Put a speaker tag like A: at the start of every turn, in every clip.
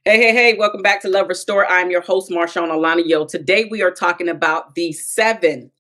A: Hey, welcome back to Love Restore. I'm your host, Marshaun Olaniyan. Today we are talking about the 7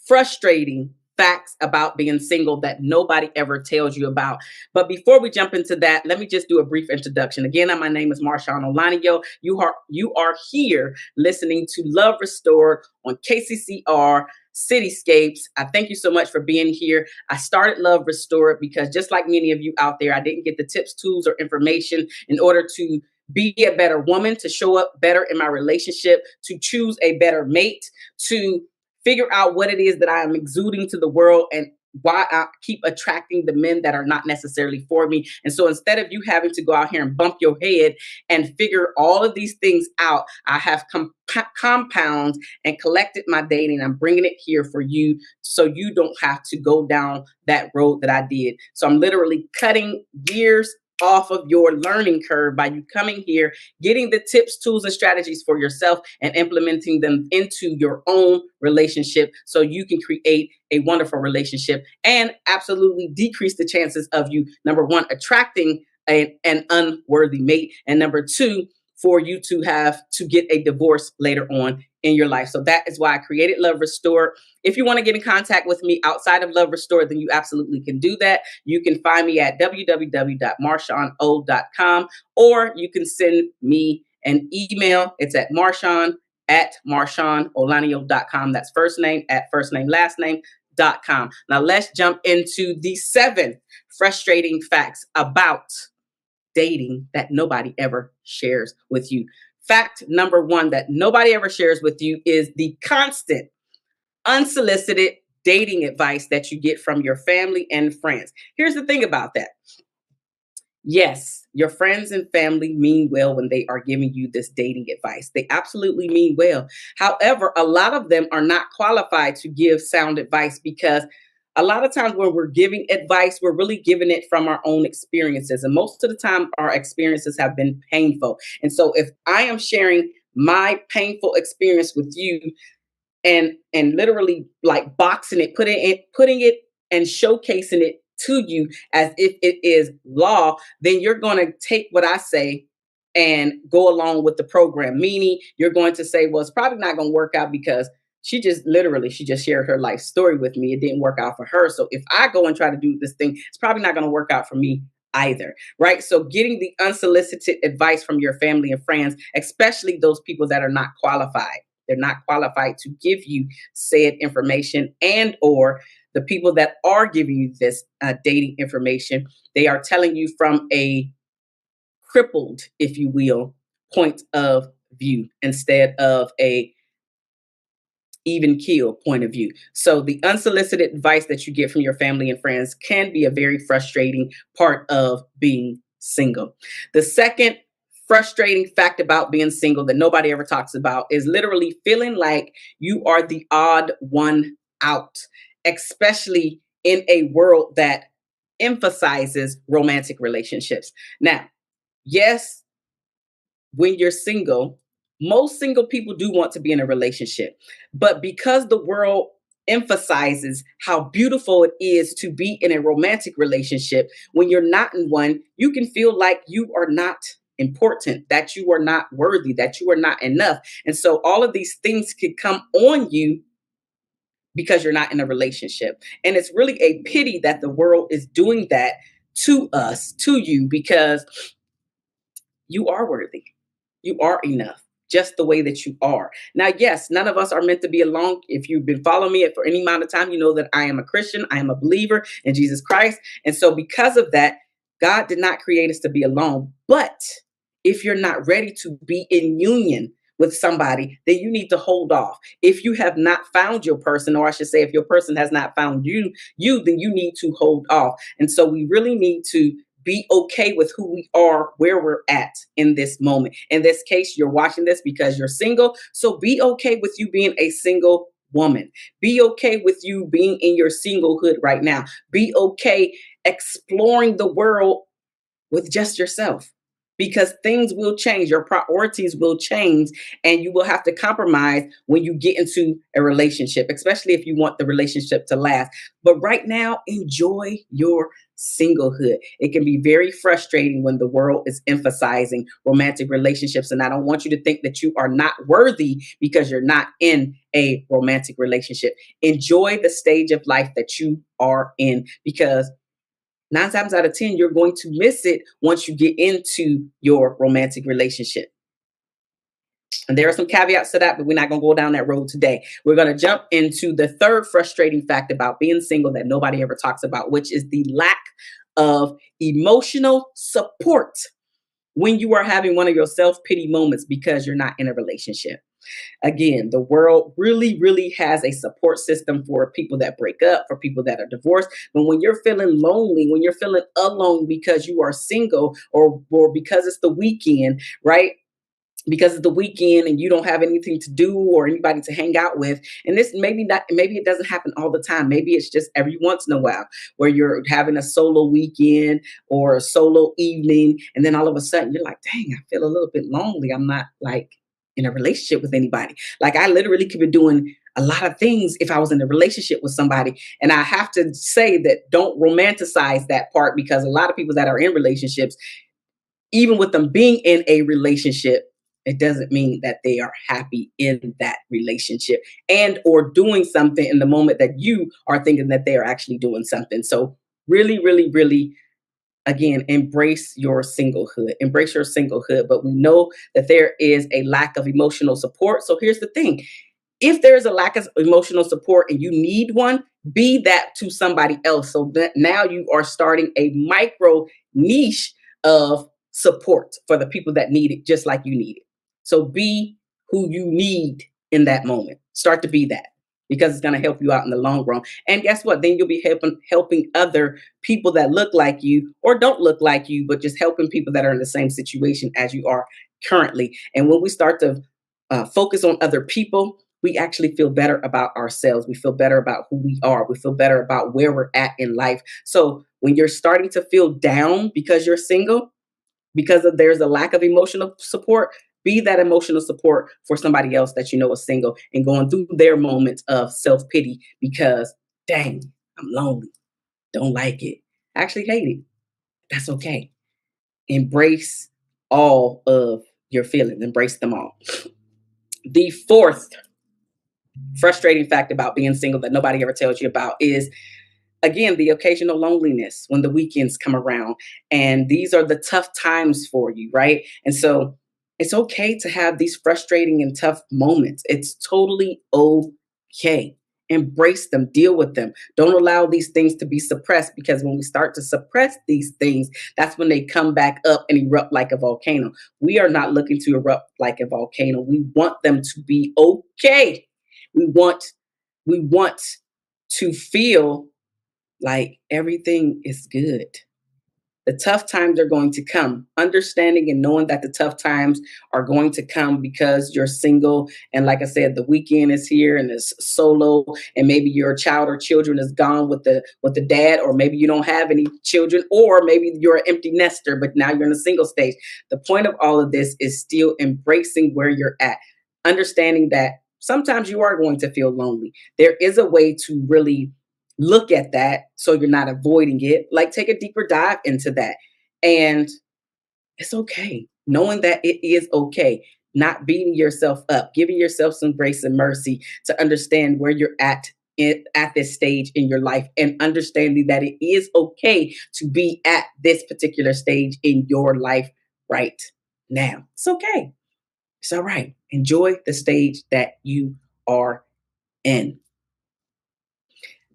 A: frustrating facts about being single that nobody ever tells you about. But before we jump into that, let me just do a brief introduction. Again, my name is Marshaun Olaniyan. You are here listening to Love Restored on KCCR Cityscapes. I thank you so much for being here. I started Love Restored because just like many of you out there, I didn't get the tips, tools, or information in order to be a better woman, to show up better in my relationship, to choose a better mate, to figure out what it is that I am exuding to the world and why I keep attracting the men that are not necessarily for me. And so instead of you having to go out here and bump your head and figure all of these things out, I have compound and collected my dating. I'm bringing it here for you so you don't have to go down that road that I did. So I'm literally cutting years off of your learning curve by you coming here, getting the tips, tools, and strategies for yourself and implementing them into your own relationship so you can create a wonderful relationship and absolutely decrease the chances of you, number one, attracting an unworthy mate, and number two, for you to have to get a divorce later on in your life. So that is why I created Love Restore. If you want to get in contact with me outside of Love Restore, then you absolutely can do that. You can find me at www.marshauno.com, or you can send me an email. It's at marshaun@marshaunolaniyan.com. That's first name at first name, last name.com. Now let's jump into the 7 frustrating facts about dating that nobody ever shares with you. Fact number 1 that nobody ever shares with you is the constant unsolicited dating advice that you get from your family and friends. Here's the thing about that. Yes, your friends and family mean well when they are giving you this dating advice. They absolutely mean well. However, a lot of them are not qualified to give sound advice because a lot of times when we're giving advice, we're really giving it from our own experiences. And most of the time, our experiences have been painful. And so if I am sharing my painful experience with you, and literally like boxing it, putting it and showcasing it to you as if it is law, then you're going to take what I say and go along with the program. Meaning you're going to say, well, it's probably not going to work out because she just shared her life story with me. It didn't work out for her. So if I go and try to do this thing, it's probably not going to work out for me either. Right. So getting the unsolicited advice from your family and friends, especially those people that are not qualified. They're not qualified to give you said information, and or the people that are giving you this dating information, they are telling you from a crippled, if you will, point of view instead of a even keel point of view. So the unsolicited advice that you get from your family and friends can be a very frustrating part of being single. The second frustrating fact about being single that nobody ever talks about is literally feeling like you are the odd one out, especially in a world that emphasizes romantic relationships. Now, yes, when you're single, most single people do want to be in a relationship. But because the world emphasizes how beautiful it is to be in a romantic relationship, when you're not in one, you can feel like you are not important, that you are not worthy, that you are not enough. And so all of these things could come on you because you're not in a relationship. And it's really a pity that the world is doing that to us, to you, because you are worthy. You are enough just the way that you are. Now, yes, none of us are meant to be alone. If you've been following me for any amount of time, you know that I am a Christian. I am a believer in Jesus Christ. And so because of that, God did not create us to be alone. But if you're not ready to be in union with somebody, then you need to hold off. If you have not found your person, or I should say, if your person has not found you, then you need to hold off. And so we really need to be okay with who we are, where we're at in this moment. In this case, you're watching this because you're single. So be okay with you being a single woman. Be okay with you being in your singlehood right now. Be okay exploring the world with just yourself. because things will change. Your priorities will change, and you will have to compromise when you get into a relationship, especially if you want the relationship to last. But right now, enjoy your singlehood. It can be very frustrating when the world is emphasizing romantic relationships. And I don't want you to think that you are not worthy because you're not in a romantic relationship. Enjoy the stage of life that you are in, because 9 times out of 10, you're going to miss it once you get into your romantic relationship. And there are some caveats to that, but we're not going to go down that road today. We're going to jump into the third frustrating fact about being single that nobody ever talks about, which is the lack of emotional support when you are having one of your self-pity moments because you're not in a relationship. Again, the world really, really has a support system for people that break up, for people that are divorced. But when you're feeling lonely, when you're feeling alone because you are single, or because it's the weekend, right? Because it's the weekend and you don't have anything to do or anybody to hang out with. And this maybe it doesn't happen all the time. Maybe it's just every once in a while where you're having a solo weekend or a solo evening. And then all of a sudden you're like, dang, I feel a little bit lonely. I'm not like in a relationship with anybody. Like I literally could be doing a lot of things if I was in a relationship with somebody. And I have to say that don't romanticize that part, because a lot of people that are in relationships, even with them being in a relationship, it doesn't mean that they are happy in that relationship and or doing something in the moment that you are thinking that they are actually doing something. So really, really, really, again, embrace your singlehood. Embrace your singlehood. But we know that there is a lack of emotional support. So here's the thing: if there's a lack of emotional support and you need one, be that to somebody else. So that now you are starting a micro niche of support for the people that need it, just like you need it. So be who you need in that moment. Start to be that, because it's going to help you out in the long run. And guess what? Then you'll be helping other people that look like you or don't look like you, but just helping people that are in the same situation as you are currently. And when we start to focus on other people, we actually feel better about ourselves. We feel better about who we are. We feel better about where we're at in life. So when you're starting to feel down because you're single, because there's a lack of emotional support, be that emotional support for somebody else that you know is single and going through their moments of self-pity because, dang, I'm lonely, don't like it, actually hate it. That's okay. Embrace all of your feelings, embrace them all. The fourth frustrating fact about being single that nobody ever tells you about is, again, the occasional loneliness when the weekends come around. And these are the tough times for you, right? And so it's okay to have these frustrating and tough moments. It's totally okay. Embrace them, deal with them. Don't allow these things to be suppressed, because when we start to suppress these things, that's when they come back up and erupt like a volcano. We are not looking to erupt like a volcano. We want them to be okay. We want we want to feel like everything is good. The tough times are going to come. Understanding and knowing that the tough times are going to come because you're single. And like I said, the weekend is here and it's solo, and maybe your child or children is gone with the dad, or maybe you don't have any children, or maybe you're an empty nester, but now you're in a single stage. The point of all of this is still embracing where you're at. Understanding that sometimes you are going to feel lonely. There is a way to really look at that so you're not avoiding it. Like take a deeper dive into that. And it's okay. Knowing that it is okay. Not beating yourself up, giving yourself some grace and mercy to understand where you're at this stage in your life, and understanding that it is okay to be at this particular stage in your life right now. It's okay. It's all right. Enjoy the stage that you are in.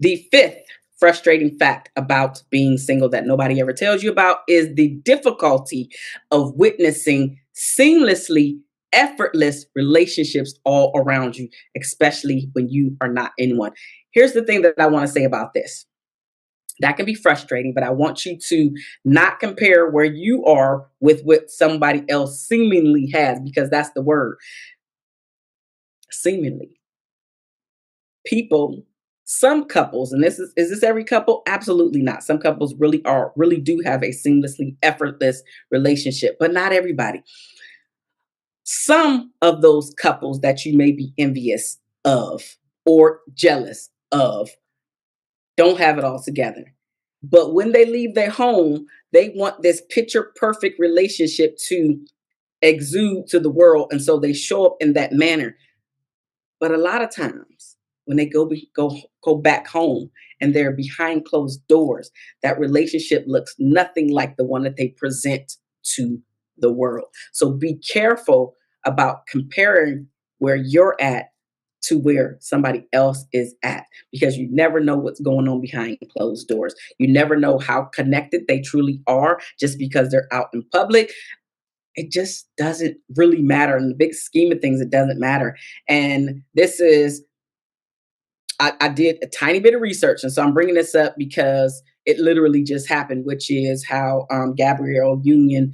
A: The fifth frustrating fact about being single that nobody ever tells you about is the difficulty of witnessing seamlessly effortless relationships all around you, especially when you are not in one. Here's the thing that I want to say about this. That can be frustrating, but I want you to not compare where you are with what somebody else seemingly has, because that's the word, seemingly. People Some couples, and is this every couple? Absolutely not. Some couples really do have a seamlessly effortless relationship, but not everybody. Some of those couples that you may be envious of or jealous of don't have it all together. But when they leave their home, they want this picture perfect relationship to exude to the world. And so they show up in that manner. But a lot of times when they go back home and they're behind closed doors, that relationship looks nothing like the one that they present to the world. So be careful about comparing where you're at to where somebody else is at, because you never know what's going on behind closed doors. You never know how connected they truly are just because they're out in public. It just doesn't really matter. In the big scheme of things, it doesn't matter. And this is, I did a tiny bit of research. And so I'm bringing this up because it literally just happened, which is how Gabrielle Union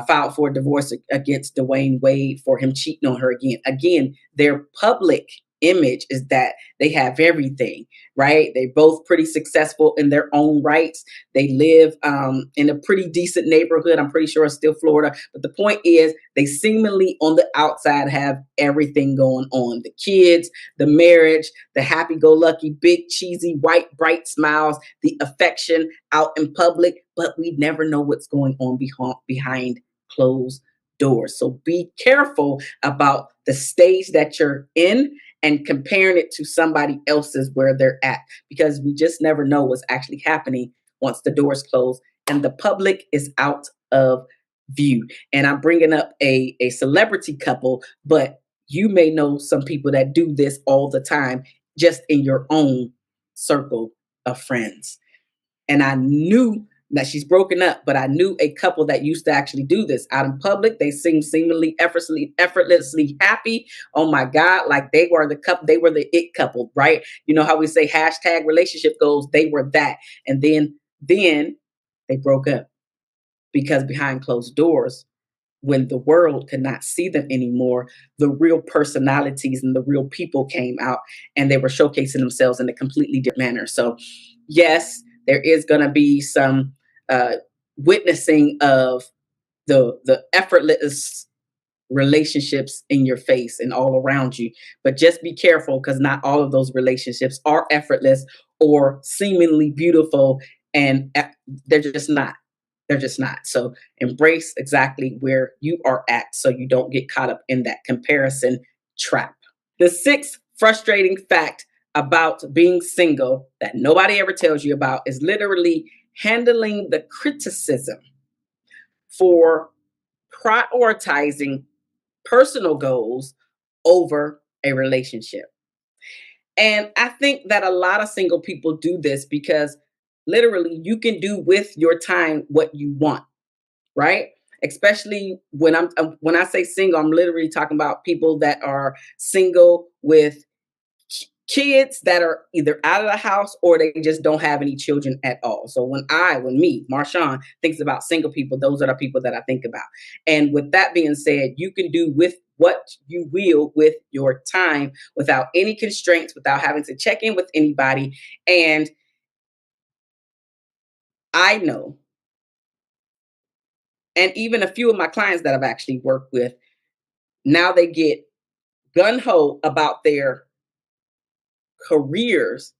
A: filed for divorce against Dwayne Wade for him cheating on her again. Again, their public image is that they have everything, right? They're both pretty successful in their own rights. They live in a pretty decent neighborhood. I'm pretty sure it's still Florida. But the point is, they seemingly on the outside have everything going on. The kids, the marriage, the happy-go-lucky, big, cheesy, white, bright smiles, the affection out in public. But we never know what's going on behind closed doors. So be careful about the stage that you're in and comparing it to somebody else's where they're at, because we just never know what's actually happening once the doors close and the public is out of view. And I'm bringing up a celebrity couple, but you may know some people that do this all the time just in your own circle of friends. And I knew that she's broken up, but I knew a couple that used to actually do this out in public. They seem seemingly effortlessly happy. Oh my God, like they were the couple, they were the it couple, right? You know how we say hashtag relationship goals, they were that. And then they broke up because behind closed doors, when the world could not see them anymore, the real personalities and the real people came out and they were showcasing themselves in a completely different manner. So, yes, there is going to be some uh, witnessing of the effortless relationships in your face and all around you. But just be careful, because not all of those relationships are effortless or seemingly beautiful, and they're just not. They're just not. So embrace exactly where you are at so you don't get caught up in that comparison trap. The sixth frustrating fact about being single that nobody ever tells you about is literally handling the criticism for prioritizing personal goals over a relationship. And I think that a lot of single people do this because literally you can do with your time what you want, right? Especially when I say single, I'm literally talking about people that are single with kids that are either out of the house or they just don't have any children at all. So when me, Marshaun, thinks about single people, those are the people that I think about. And with that being said, you can do with what you will with your time without any constraints, without having to check in with anybody. And I know, and even a few of my clients that I've actually worked with, now they get gun ho about their careers,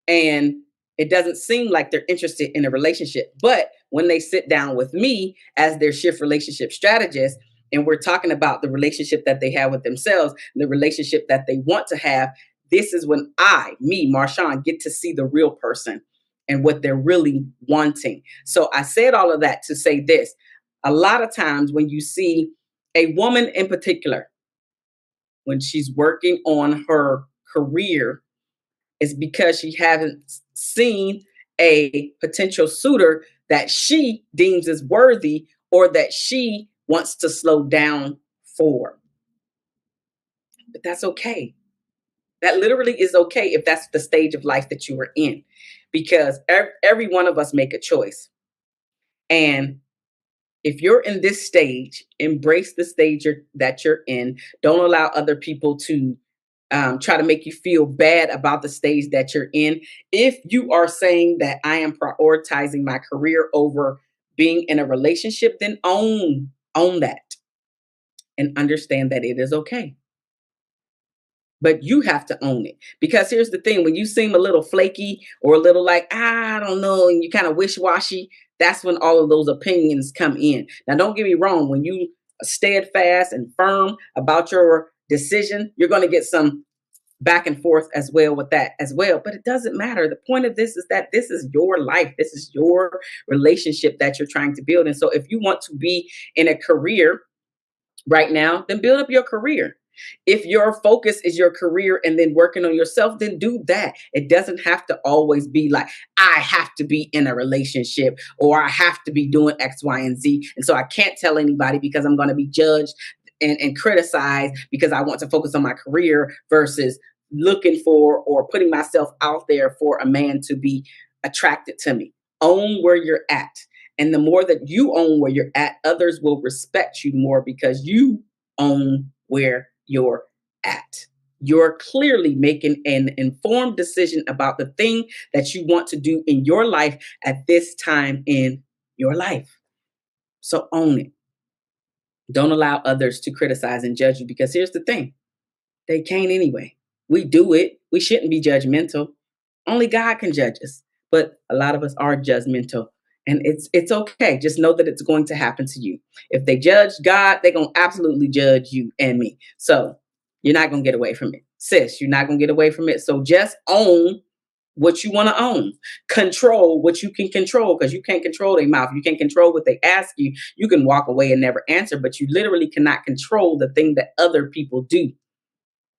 A: and it doesn't seem like they're interested in a relationship. But when they sit down with me as their shift relationship strategist, and we're talking about the relationship that they have with themselves, the relationship that they want to have, this is when Marshaun, get to see the real person and what they're really wanting. So I said all of that to say this. A lot of times when you see a woman in particular, when she's working on her career, is because she hasn't seen a potential suitor that she deems as worthy or that she wants to slow down for. But that's okay. That literally is okay if that's the stage of life that you are in, because every one of us make a choice. And if you're in this stage, embrace the stage that you're in. Don't allow other people to try to make you feel bad about the stage that you're in. If you are saying that I am prioritizing my career over being in a relationship, then own that and understand that it is okay. But you have to own it. Because here's the thing, when you seem a little flaky or a little like, I don't know, and you kind of wish-washy, that's when all of those opinions come in. Now, don't get me wrong, when you steadfast and firm about your decision, you're going to get some back and forth as well with that as well. But it doesn't matter. The point of this is that this is your life. This is your relationship that you're trying to build. And so if you want to be in a career right now, then build up your career. If your focus is your career and then working on yourself, then do that. It doesn't have to always be like, I have to be in a relationship or I have to be doing X, Y, and Z. And so I can't tell anybody because I'm going to be judged and criticized because I want to focus on my career versus looking for or putting myself out there for a man to be attracted to me. Own where you're at. And the more that you own where you're at, others will respect you more because you own where you're at. You're clearly making an informed decision about the thing that you want to do in your life at this time in your life. So own it. Don't allow others to criticize and judge you because here's the thing, they can't anyway. We do it. We shouldn't be judgmental. Only God can judge us. But a lot of us are judgmental. And it's okay. Just know that it's going to happen to you. If they judge God, they're going to absolutely judge you and me. So you're not going to get away from it. Sis, you're not going to get away from it. So just own what you want to own. Control what you can control because you can't control their mouth. You can't control what they ask you. You can walk away and never answer, but you literally cannot control the thing that other people do.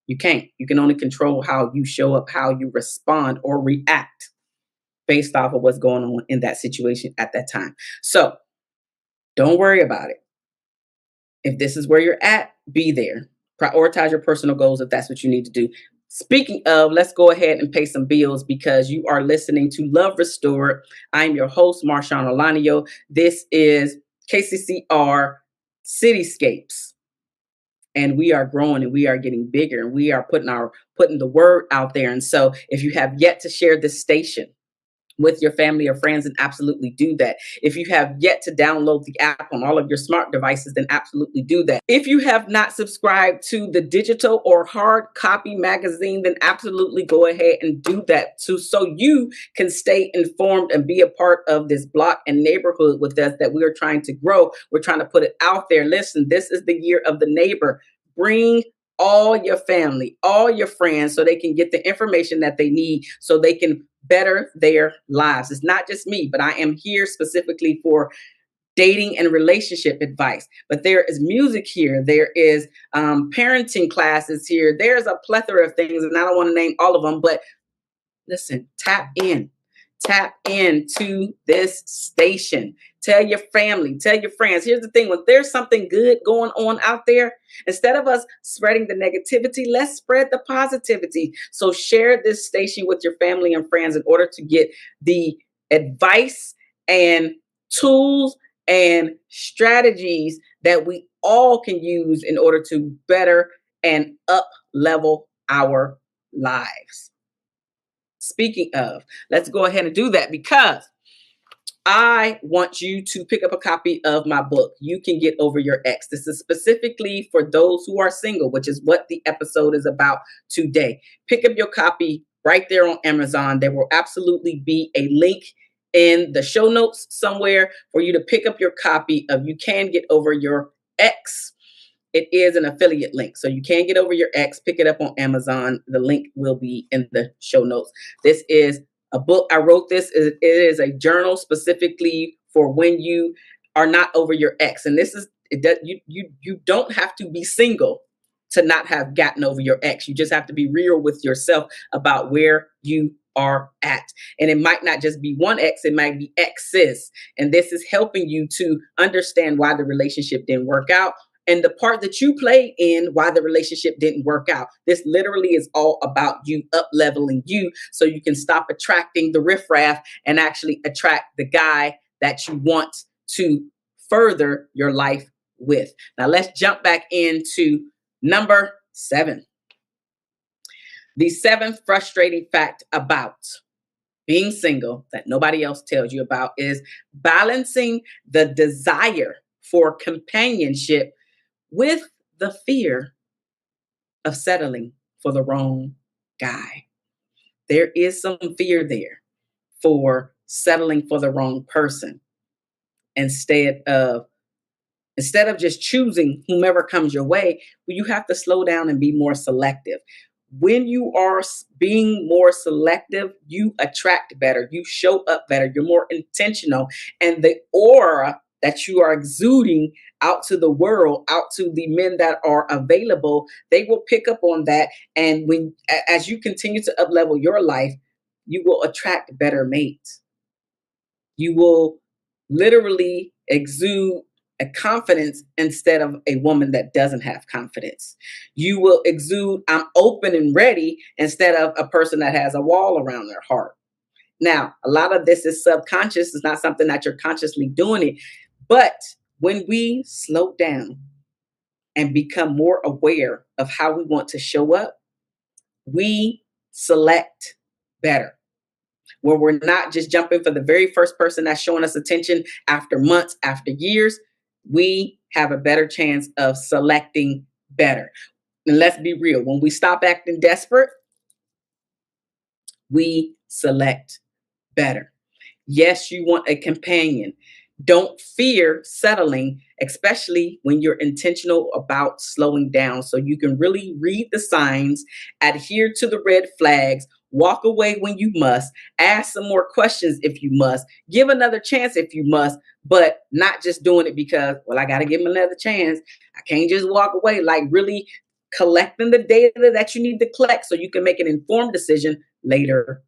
A: You can't. You can only control how you show up, how you respond or react based off of what's going on in that situation at that time. So don't worry about it. If this is where you're at, be there. Prioritize your personal goals if that's what you need to do. Speaking of, let's go ahead and pay some bills because you are listening to Love Restored. I'm your host, Marshaun Olaniyan. This is KCCR Cityscapes. And we are growing and we are getting bigger and we are putting the word out there. And so if you have yet to share this station with your family or friends, then absolutely do that. If you have yet to download the app on all of your smart devices, then absolutely do that. If you have not subscribed to the digital or hard copy magazine, then absolutely go ahead and do that too, so you can stay informed and be a part of this block and neighborhood with us that we are trying to grow. We're trying to put it out there. Listen, this is the year of the neighbor. Bring all your family, all your friends, so they can get the information that they need so they can better their lives. It's not just me, but I am here specifically for dating and relationship advice. But there is music here. There is parenting classes here. There's a plethora of things, and I don't want to name all of them, but listen, tap into this station. Tell your family, tell your friends. Here's the thing, when there's something good going on out there, instead of us spreading the negativity, let's spread the positivity. So share this station with your family and friends in order to get the advice and tools and strategies that we all can use in order to better and up level our lives. Speaking of, let's go ahead and do that because I want you to pick up a copy of my book, You Can Get Over Your Ex. This is specifically for those who are single, which is what the episode is about today. Pick up your copy right there on Amazon. There will absolutely be a link in the show notes somewhere for you to pick up your copy of You Can Get Over Your Ex. It is an affiliate link. So you can get over your ex, pick it up on Amazon. The link will be in the show notes. This is a book. I wrote this. It is a journal specifically for when you are not over your ex. And this is, you don't have to be single to not have gotten over your ex. You just have to be real with yourself about where you are at. And it might not just be one ex, it might be exes. And this is helping you to understand why the relationship didn't work out and the part that you played in why the relationship didn't work out. This literally is all about you up leveling you so you can stop attracting the riffraff and actually attract the guy that you want to further your life with. Now let's jump back into number 7. The seventh frustrating fact about being single that nobody else tells you about is balancing the desire for companionship with the fear of settling for the wrong guy. There is some fear there for settling for the wrong person instead of just choosing whomever comes your way. You have to slow down and be more selective. When you are being more selective, you attract better, you show up better, you're more intentional, and the aura that you are exuding out to the world, out to the men that are available, they will pick up on that. And as you continue to uplevel your life, you will attract better mates. You will literally exude a confidence instead of a woman that doesn't have confidence. You will exude, I'm open and ready, instead of a person that has a wall around their heart. Now, a lot of this is subconscious. It's not something that you're consciously doing it. But when we slow down and become more aware of how we want to show up, we select better, where we're not just jumping for the very first person that's showing us attention after months, after years. We have a better chance of selecting better. And let's be real, when we stop acting desperate, we select better. Yes, you want a companion. Don't fear settling, especially when you're intentional about slowing down, so you can really read the signs, adhere to the red flags, walk away when you must, ask some more questions if you must, give another chance if you must, but not just doing it because, well, I got to give him another chance. I can't just walk away. Like, really collecting the data that you need to collect so you can make an informed decision later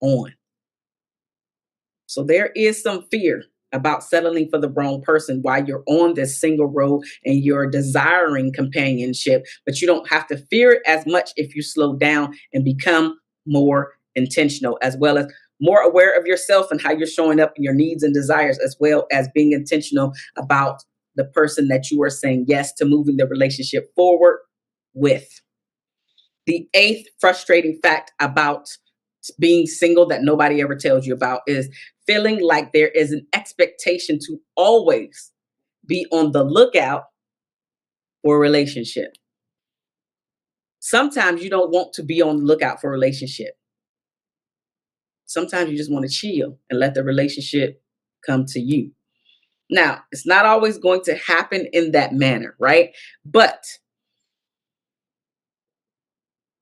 A: on. So there is some fear about settling for the wrong person while you're on this single road and you're desiring companionship, but you don't have to fear it as much if you slow down and become more intentional, as well as more aware of yourself and how you're showing up in your needs and desires, as well as being intentional about the person that you are saying yes to moving the relationship forward with. The eighth frustrating fact about being single that nobody ever tells you about is feeling like there is an expectation to always be on the lookout for a relationship. Sometimes you don't want to be on the lookout for a relationship. Sometimes you just want to chill and let the relationship come to you. Now, it's not always going to happen in that manner, right? But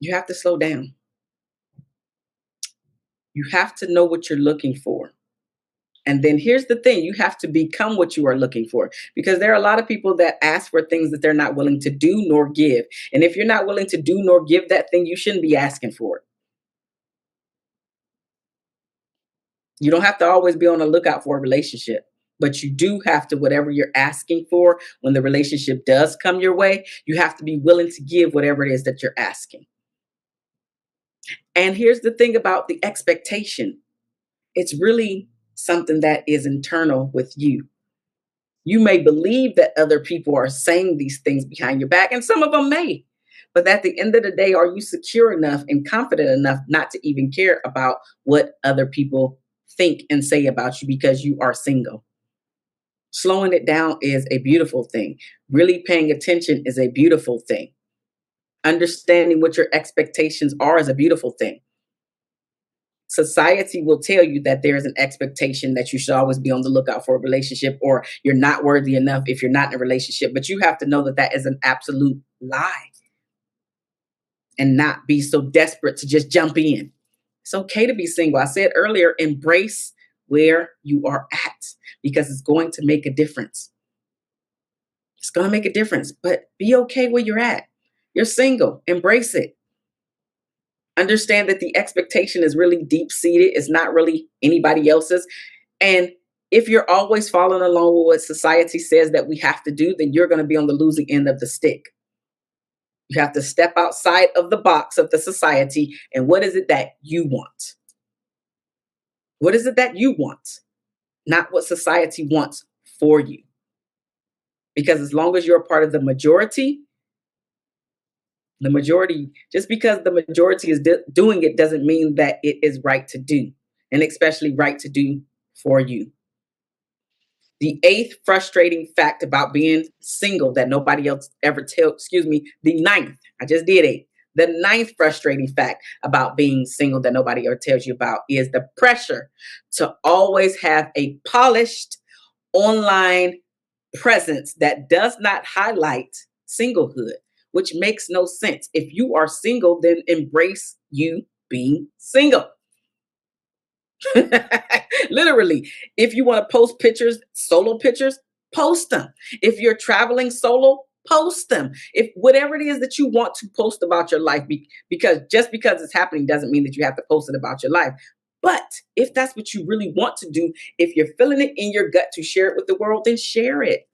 A: you have to slow down. You have to know what you're looking for. And then here's the thing, you have to become what you are looking for, because there are a lot of people that ask for things that they're not willing to do nor give. And if you're not willing to do nor give that thing, you shouldn't be asking for it. You don't have to always be on the lookout for a relationship, but you do have to, whatever you're asking for, when the relationship does come your way, you have to be willing to give whatever it is that you're asking. And here's the thing about the expectation. It's really something that is internal with you. You may believe that other people are saying these things behind your back, and some of them may. But at the end of the day, are you secure enough and confident enough not to even care about what other people think and say about you because you are single? Slowing it down is a beautiful thing. Really paying attention is a beautiful thing. Understanding what your expectations are is a beautiful thing. Society will tell you that there is an expectation that you should always be on the lookout for a relationship, or you're not worthy enough if you're not in a relationship. But you have to know that that is an absolute lie, and not be so desperate to just jump in. It's okay to be single. I said earlier, embrace where you are at, because it's going to make a difference. It's going to make a difference, but be okay where you're at. You're single, embrace it. Understand that the expectation is really deep seated. It's not really anybody else's. And if you're always following along with what society says that we have to do, then you're going to be on the losing end of the stick. You have to step outside of the box of the society. And what is it that you want? What is it that you want? Not what society wants for you. Because as long as you're a part of the majority, The majority, just because the majority is doing it doesn't mean that it is right to do, and especially right to do for you. The eighth frustrating fact about being single that nobody else ever tells, excuse me, the ninth, I just did eight. The ninth frustrating fact about being single that nobody ever tells you about is the pressure to always have a polished online presence that does not highlight singlehood, which makes no sense. If you are single, then embrace you being single. Literally, if you want to post pictures, solo pictures, post them. If you're traveling solo, post them. If whatever it is that you want to post about your life, because just because it's happening doesn't mean that you have to post it about your life. But if that's what you really want to do, if you're feeling it in your gut to share it with the world, then share it.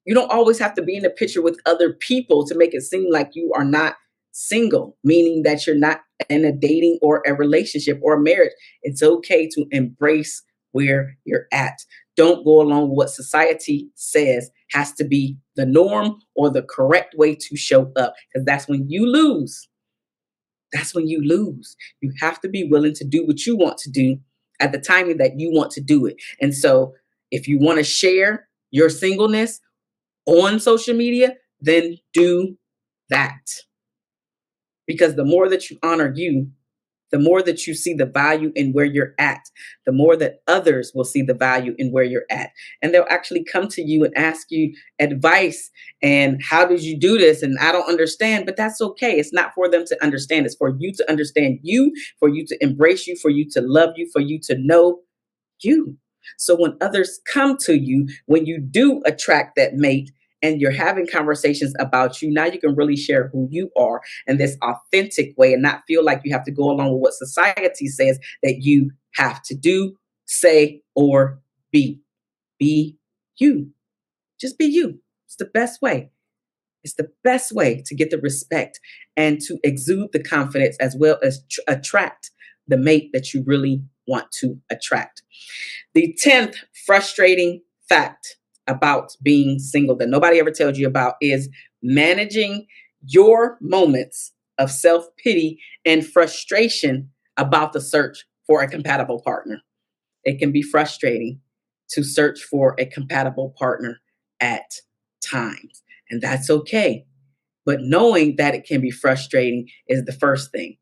A: You don't always have to be in a picture with other people to make it seem like you are not single, meaning that you're not in a dating or a relationship or a marriage. It's okay to embrace where you're at. Don't go along with what society says has to be the norm or the correct way to show up, because that's when you lose. That's when you lose. You have to be willing to do what you want to do at the timing that you want to do it. And so if you want to share your singleness on social media, then do that. Because the more that you honor you, the more that you see the value in where you're at, the more that others will see the value in where you're at. And they'll actually come to you and ask you advice. And how did you do this? And I don't understand, but that's okay. It's not for them to understand. It's for you to understand you, for you to embrace you, for you to love you, for you to know you. So when others come to you, when you do attract that mate, and you're having conversations about you, now you can really share who you are in this authentic way and not feel like you have to go along with what society says that you have to do, say, or be. Be you. Just be you. It's the best way. It's the best way to get the respect and to exude the confidence as well as attract the mate that you really want to attract. The 10th frustrating fact about being single that nobody ever tells you about is managing your moments of self-pity and frustration about the search for a compatible partner. It can be frustrating to search for a compatible partner at times, and that's okay. But knowing that it can be frustrating is the first thing.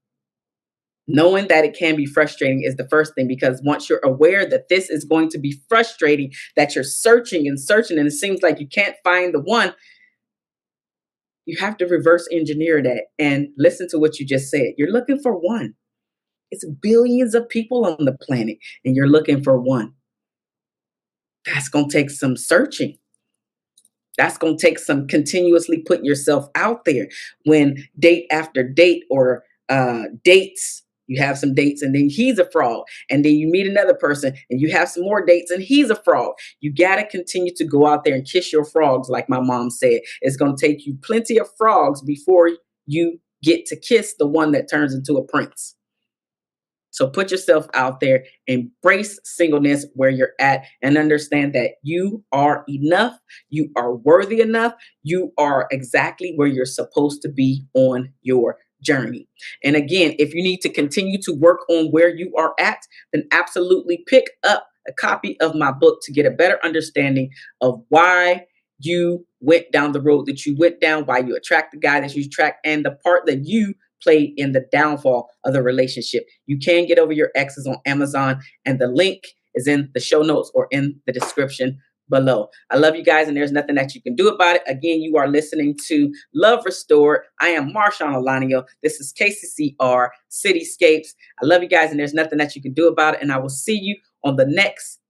A: Knowing that it can be frustrating is the first thing, because once you're aware that this is going to be frustrating, that you're searching and searching and it seems like you can't find the one, you have to reverse engineer that and listen to what you just said. You're looking for one. It's billions of people on the planet and you're looking for one. That's going to take some searching. That's going to take some continuously putting yourself out there. When date after date or dates, you have some dates and then he's a fraud. And then you meet another person and you have some more dates and he's a fraud. You got to continue to go out there and kiss your frogs, like my mom said. It's going to take you plenty of frogs before you get to kiss the one that turns into a prince. So put yourself out there, embrace singleness where you're at, and understand that you are enough. You are worthy enough. You are exactly where you're supposed to be on your journey. And again, if you need to continue to work on where you are at, then absolutely pick up a copy of my book to get a better understanding of why you went down the road that you went down, why you attract the guy that you attract, and the part that you played in the downfall of the relationship. You can get over your exes on Amazon, and the link is in the show notes or in the description below. I love you guys, and there's nothing that you can do about it. Again, you are listening to Love Restored. I am Marshaun Olaniyan. This is KCCR Cityscapes. I love you guys, and there's nothing that you can do about it. And I will see you on the next